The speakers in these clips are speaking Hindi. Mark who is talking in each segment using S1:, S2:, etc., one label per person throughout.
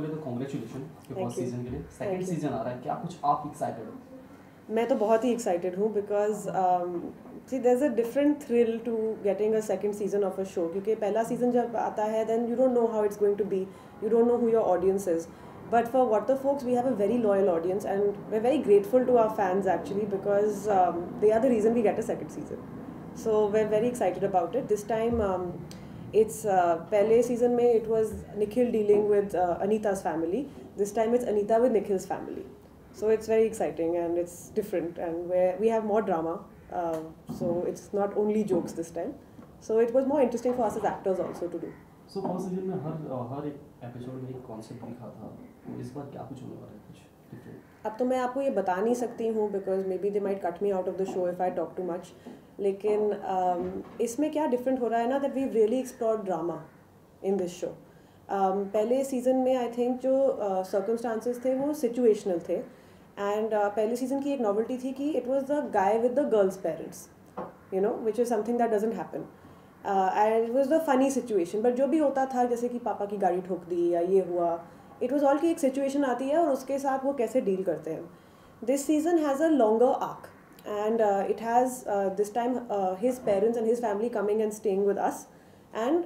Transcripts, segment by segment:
S1: तो कॉन्ग्रेचुलेशन आपके फर्स्ट
S2: you.
S1: सीजन के लिए।
S2: Thank
S1: second
S2: you.
S1: सीजन आ रहा है, क्या कुछ आप एक्साइटेड हो?
S2: मैं तो बहुत ही एक्साइटेड हूँ because see there is a different thrill to getting a second season of a show, क्योंकि पहला सीजन जब आता है then you don't know how it's going to be, you don't know who your audience is. But for Water Folks, we have a very loyal audience, and we're very grateful to our fans actually because they are the reason we get a second season. So we're very excited about it. This time, it's pehle season mein it was Nikhil dealing with Anita's family. This time it's Anita with Nikhil's family. So it's very exciting and it's different, and we have more drama. So it's not only jokes this time. So it was more interesting for us as actors also to do.
S1: So first season में हर एक एपिसोड में एक कॉन्सेप्ट दिखा था, तो इस बार क्या कुछ होने वाला है, कुछ डिफरेंट?
S2: अब तो मैं आपको ये बता नहीं सकती हूँ because maybe they might cut me out of the show if I talk too much. लेकिन इसमें क्या डिफरेंट हो रहा है ना, that we really explore drama in this show. पहले सीज़न में आई थिंक जो सर्कमस्टांसेस थे वो सिचुएशनल थे, एंड पहले सीज़न की एक नॉवेल्टी थी कि it was the guy with the girls parents, you know, which is something that doesn't happen. And it was the funny situation, but जो भी होता था जैसे कि पापा की गाड़ी ठोक दी या ये हुआ, इट वॉज ऑल की एक सिचुएशन आती है और उसके साथ वो कैसे डील करते हैं. This season has a longer arc, and it has this time his parents and his family coming and staying with us. And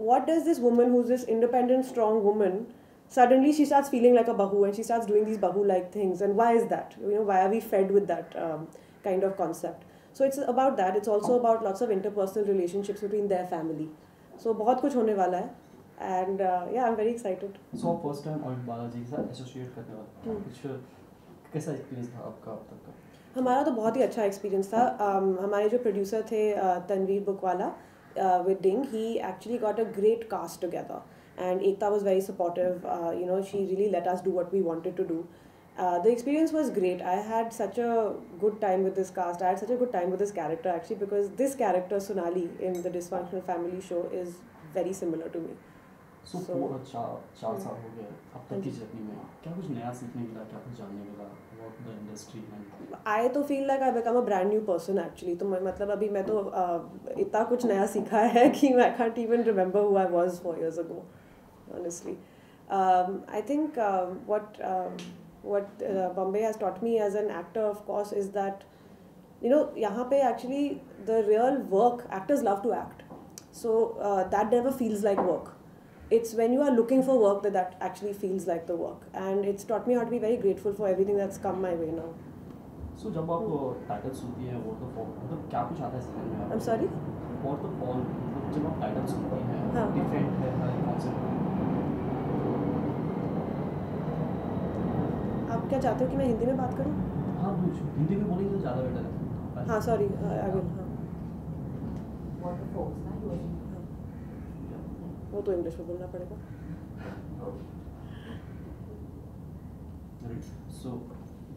S2: what does this woman, who's this independent strong woman, suddenly she starts feeling like a bahu and she starts doing these bahu like things, and why is that, you know, why are we fed with that kind of concept? So it's about that. It's also about lots of interpersonal relationships between their family. So बहुत कुछ होने वाला है, and yeah, I'm very excited.
S1: So first time Amit Balaji के साथ एसोसिएट करने वाला, कुछ कैसा एक्सपीरियंस था आपका अब तक का?
S2: हमारा तो बहुत ही अच्छा एक्सपीरियंस था. हमारे जो प्रोड्यूसर थे Tanveer बुकवाला with Ding, he actually got a great cast together, and Ekta was very supportive. You know, she really let us do what we wanted to do. The experience was great. I had such a good time with this cast. I had such a good time with this character actually, because this character Sonali in the Dysfunctional Family show is very similar to me.
S1: सो पूरा चार साल हो गए अब तक की जर्नी में, क्या कुछ नया सीखने मिला, क्या कुछ जानने मिला अबाउट द इंडस्ट्री?
S2: I तो feel like I become a brand new person actually. तो मतलब अभी मैं तो इतना कुछ नया सीखा है कि I can't even remember who I was 4 years ago, honestly. I think what Bombay has taught me as an actor, of course, is that, you know, यहाँ पे actually the real work, actors love to act. So that never feels like work. It's when you are looking for work that actually feels like the work. And it's taught me how to be very grateful for everything that's come my way now.
S1: सो जब आप टाइटल सुनती हैं वॉटरफॉल, मतलब क्या कुछ आता है समझ में?
S2: I'm sorry?
S1: वॉटरफॉल जब आप टाइटल सुनती हैं,
S2: हाँ.
S1: डिफरेंट है हर कॉन्सेप्ट.
S2: आप क्या चाहते हो कि मैं हिंदी में बात करूं?
S1: हाँ, कुछ हिंदी में बोलेंगे तो ज़्यादा बेटर है.
S2: हाँ, सॉरी, आई विल. हाँ,
S3: Waterfalls, ना ये
S2: वो तो इंग्लिश में बोलना पड़ेगा.
S1: सो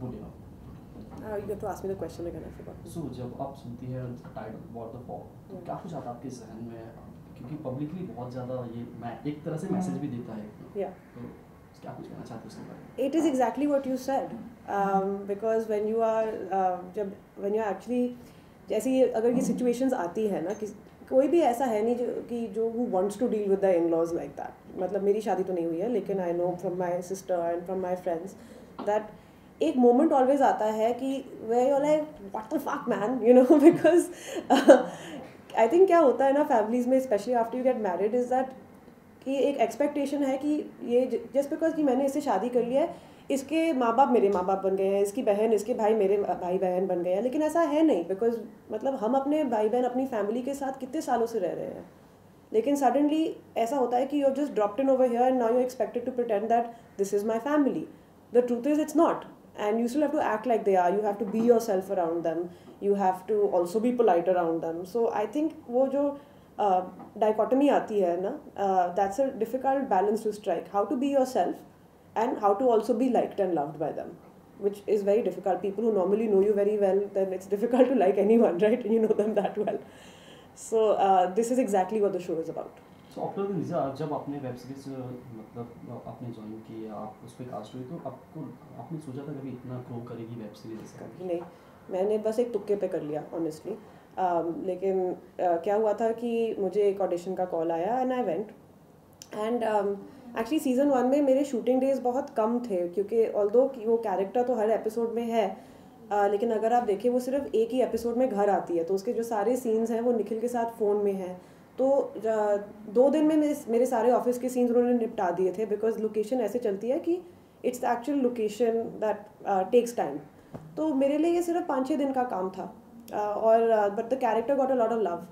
S1: बोलिए आप.
S2: You have to ask me the question again. I forgot.
S1: सो जब आप सुनती हैं टाइटल वॉटरफॉल, तो क्या कुछ आता है आपके जहन में? क्योंकि पब्लिकली बहुत ज़्यादा ये मैं एक तरह से मैसेज भी देता है.
S2: Yeah.
S1: तो क्या कुछ कहना चाहते हो उसके बारे में?
S2: It is exactly what you said. Because when you are when you are actually, जैसे ये अगर ये situations आती है ना, कि कोई भी ऐसा है नहीं जो who wants to deal with the in-laws like that. मतलब मेरी शादी तो नहीं हुई है, लेकिन I know from my sister and from my friends that एक मोमेंट ऑलवेज आता है कि where you're like what the fuck man, you know, because I think क्या होता है ना फैमिलीज में, specially after you get married, is that कि एक एक्सपेक्टेशन है कि ये जस्ट बिकॉज कि मैंने इससे शादी कर लिया है, इसके माँ बाप मेरे माँ बाप बन गए हैं, इसकी बहन इसके भाई मेरे भाई बहन बन गए हैं. लेकिन ऐसा है नहीं, बिकॉज मतलब हम अपने भाई बहन अपनी फैमिली के साथ कितने सालों से रह रहे हैं, लेकिन सडनली ऐसा होता है कि you just dropped in over here and now you expected to pretend that this is my family. The truth is it's not. And you still have to act like they are. You have to be yourself around them. You have to also be polite around them. So I think वो जो dichotomy आती है ना, that's a difficult balance to strike. How to be yourself and how to also be liked and loved by them, which is very difficult. People who normally know you very well, then it's difficult to like anyone, right? And you know them that well. So this is exactly what the show is about.
S1: So after the निज़ा, जब आपने वेब सीरीज मतलब आपने ज्वाइन की, आप उस पर कास्ट हुई, तो आपने सोचा था कभी इतना ग्रो करेगी वेब सीरीज?
S2: कभी नहीं. मैंने बस एक तुक्के पे कर लिया ऑनेस्टली. लेकिन क्या हुआ था कि मुझे एक ऑडिशन का कॉल आया and I went, and actually season 1 में मेरे शूटिंग डेज बहुत कम थे, क्योंकि ऑल्दो कि वो कैरेक्टर तो हर एपिसोड में है, लेकिन अगर आप देखें वो सिर्फ एक ही एपिसोड में घर आती है, तो उसके जो सारे सीन्स हैं वो निखिल के साथ फ़ोन में हैं। तो 2 दिन में मेरे सारे ऑफिस के सीन्स उन्होंने निपटा दिए थे, बिकॉज लोकेशन ऐसे चलती है कि it's the actual location that takes time. तो मेरे लिए ये सिर्फ 5-6 दिन का काम था, और but the character got a lot of love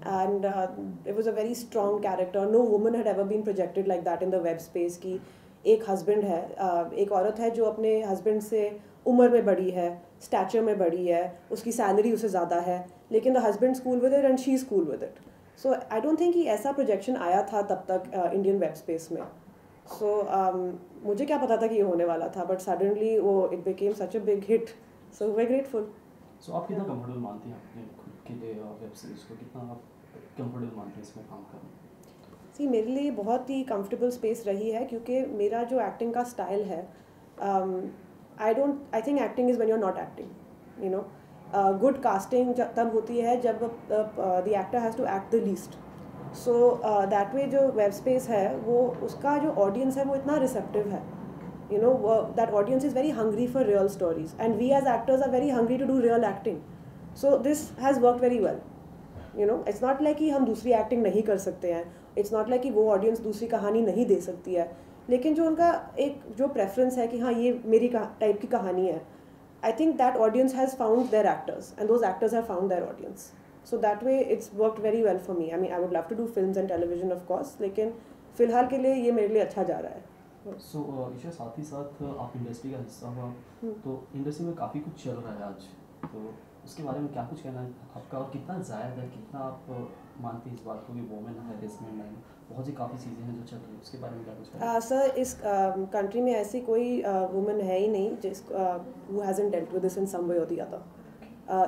S2: and it was a very strong character. No woman had ever been projected like that in the web space कि एक हस्बैंड है, एक औरत है जो अपने हस्बैंड से उम्र में बड़ी है, स्टैचर में बड़ी है, उसकी सैलरी उससे ज़्यादा है, लेकिन the husband school with it and she school with it. So I don't think कि ऐसा प्रोजेक्शन आया था तब तक इंडियन वेब स्पेस में। सो मुझे क्या पता था कि ये होने वाला था, बट सडनली वो it became such a big hit, so we are grateful.
S1: So आप कितना कंफर्टेबल मानती हैं अपने खुद के लिए वेब सीरीज़ को, कितना आप कंफर्टेबल मानते हैं इसमें काम करना?
S2: सी मेरे लिए बहुत ही कंफर्टेबल स्पेस रही है, क्योंकि मेरा जो एक्टिंग का स्टाइल है, I think acting is when you are not acting, you know. Good casting तब होती है जब the actor has to act the least. So that way जो वेब स्पेस है वो उसका जो ऑडियंस है वो इतना रिसेप्टिव है, you know, that audience is very hungry for real stories, and we as actors are very hungry to do real acting. So this has worked very well, you know. It's not like कि हम दूसरी एक्टिंग नहीं कर सकते हैं, it's not like कि वो ऑडियंस दूसरी कहानी नहीं दे सकती है, लेकिन जो उनका एक जो प्रेफरेंस है कि हाँ ये मेरी टाइप की कहानी है, I think that audience has found their actors and those actors have found their audience. So that way it's worked very well for me. I mean, I would love to do films and television of course, लेकिन फ़िलहाल के लिए ये मेरे लिए अच्छा जा रहा है।
S1: सो ईशा, साथ ही साथ आप इंडस्ट्री का हिस्सा हुआ, तो इंडस्ट्री में काफ़ी कुछ चल रहा है आज, तो उसके बारे में क्या कुछ कहना है आपका, और कितना जायज़ है, कितना आप मानते हैं इस बात को कि वोमेन हैरेसमेंट है, बहुत सी काफ़ी चीज़ें हैं जो चल रही है, उसके बारे में क्या कुछ कहना है?
S2: सर, इस कंट्री में ऐसी कोई वुमन है ही नहीं जिस who hasn't dealt with this in some way or the other.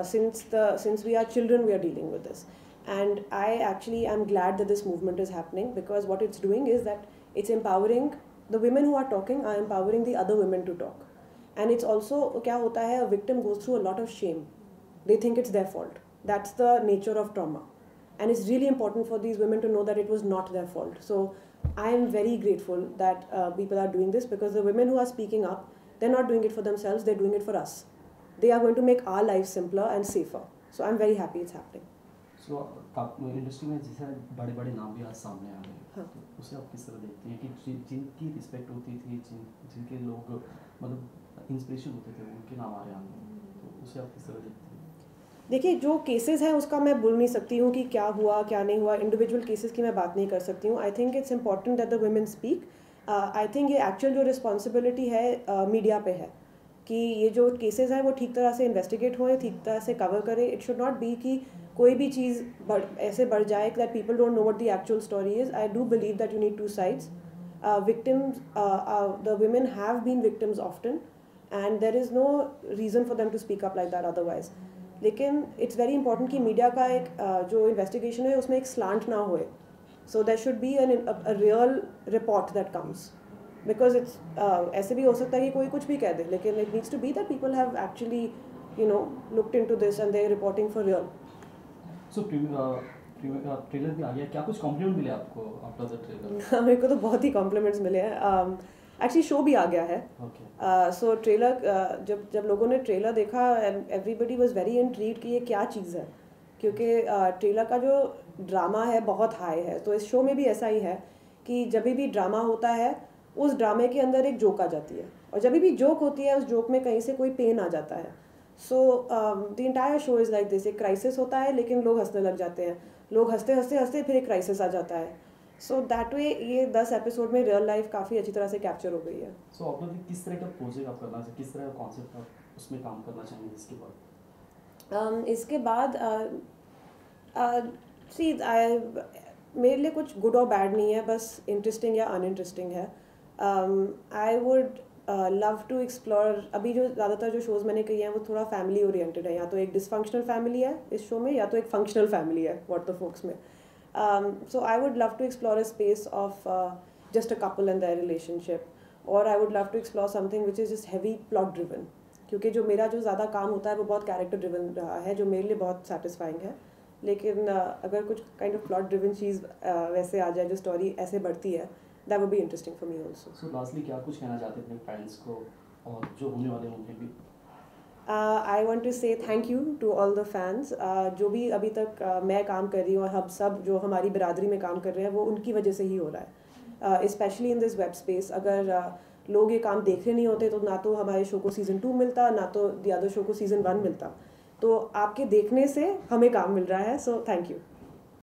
S2: Since we are children, we are dealing with this, and I actually am glad that this movement is happening, because what it's doing is that it's empowering the women who are talking, are empowering the other women to talk, and it's also क्या होता है, a victim goes through a lot of shame. They think it's their fault. That's the nature of trauma, and it's really important for these women to know that it was not their fault. So I am very grateful that people are doing this, because the women who are speaking up, they're not doing it for themselves, they're doing it for us. They are going to make our lives simpler and safer. So I'm very happy it's happening.
S1: So industry में जैसे बड़े बड़े नाम भी आज सामने आ गए,
S2: हाँ.
S1: तो उसे आप किस तरह देखती हैं कि जिनकी रिस्पेक्ट होती थी, जिनके लोग मतलब इंस्पिरेशन होते थे, उनके नाम आ रहे हैं, तो उसे आप किस तरह देखती हैं?
S2: देखिए, जो केसेस हैं उसका मैं बोल नहीं सकती हूँ कि क्या हुआ क्या नहीं हुआ, इंडिविजुअल केसेस की मैं बात नहीं कर सकती हूँ। I think it's important that the women speak. I think ये एक्चुअल जो रिस्पॉन्सिबिलिटी है मीडिया पे है कि ये जो केसेस हैं वो ठीक तरह से इन्वेस्टिगेट हों, ठीक तरह से कवर करें। इट शुड नॉट बी कि कोई भी चीज़ ऐसे बढ़ जाए that people don't know what the actual story is. I do believe that you need two sides. Victims, the women have been victims often, and there is no reason for them to speak up like that otherwise. लेकिन इट्स वेरी इंपॉर्टेंट कि मीडिया का एक जो इन्वेस्टिगेशन है उसमें एक स्लांट ना होए। So there should be a real report that comes, because it's ऐसे भी हो सकता है कि कोई कुछ भी कह दे, लेकिन it needs to be that people have actually looked into this and they are reporting for real.
S1: So trailer भी आ गया, क्या कुछ कॉम्प्लीमेंट मिले आपको आफ्टर द ट्रेलर?
S2: मेरे को तो बहुत ही कॉम्प्लीमेंट्स मिले हैं। एक्चुअली शो भी आ गया है। सो ट्रेलर जब लोगों ने ट्रेलर देखा, एवरीबडी वाज वेरी इंट्रीग्ड कि ये क्या चीज़ है, क्योंकि ट्रेलर का जो ड्रामा है बहुत हाई है। तो इस शो में भी ऐसा ही है कि जब भी ड्रामा होता है उस ड्रामे के अंदर एक जोक आ जाती है, और जब भी जोक होती है उस जोक में कहीं से कोई पेन आ जाता है। So the entire show is like this. एक क्राइसिस होता है लेकिन लोग हंसने लग जाते हैं, लोग हंसते हंसते हंसते फिर एक क्राइसिस आ जाता है। सो दैट वे ये 10 एपिसोड में रियल लाइफ काफ़ी अच्छी तरह से कैप्चर हो गई है।
S1: सो आप लोग किस तरह का प्रोजेक्ट आप करना चाहिए, किस तरह का कॉन्सेप्ट आप उसमें काम करना चाहेंगे इसके बाद?
S2: इसके बाद सी मेरे लिए कुछ गुड और बैड नहीं है, बस इंटरेस्टिंग या अनइंटरेस्टिंग है। I would love to explore. अभी जो ज़्यादातर जो शोज़ मैंने किए हैं वो थोड़ा फैमिली ओरिएंटेड है, या तो एक डिसफंक्शनल फैमिली है इस शो में, या तो एक फंक्शनल फैमिली है व्हाट द फोक्स में। So I would love to explore a space of just a couple and their relationship, or I would love to explore something which is just heavy plot driven, क्योंकि जो मेरा जो ज़्यादा काम होता है वो बहुत कैरेक्टर ड्रिवन रहा है, जो मेरे लिए बहुत सेटिस्फाइंग है। लेकिन अगर कुछ काइंड ऑफ प्लॉट ड्रिवन चीज़ वैसे आ जाए, जो स्टोरी ऐसे बढ़ती है, that would be interesting for me also.
S1: So lastly क्या कुछ कहना चाहते हैं अपने फ्रेंड्स को और जो होने वाले मूवी भी?
S2: I want to say thank you to all the fans. जो भी अभी तक मैं काम कर रही हूँ और हम सब जो हमारी बिरादरी में काम कर रहे हैं वो उनकी वजह से ही हो रहा है, specially in this web space. अगर लोग ये काम देख रहे नहीं होते तो ना तो हमारे शो को सीज़न 2 मिलता, ना तो द अदर शो को सीज़न 1 मिलता. तो आपके देखने से हमें काम मिल रहा है, सो थैंक यू.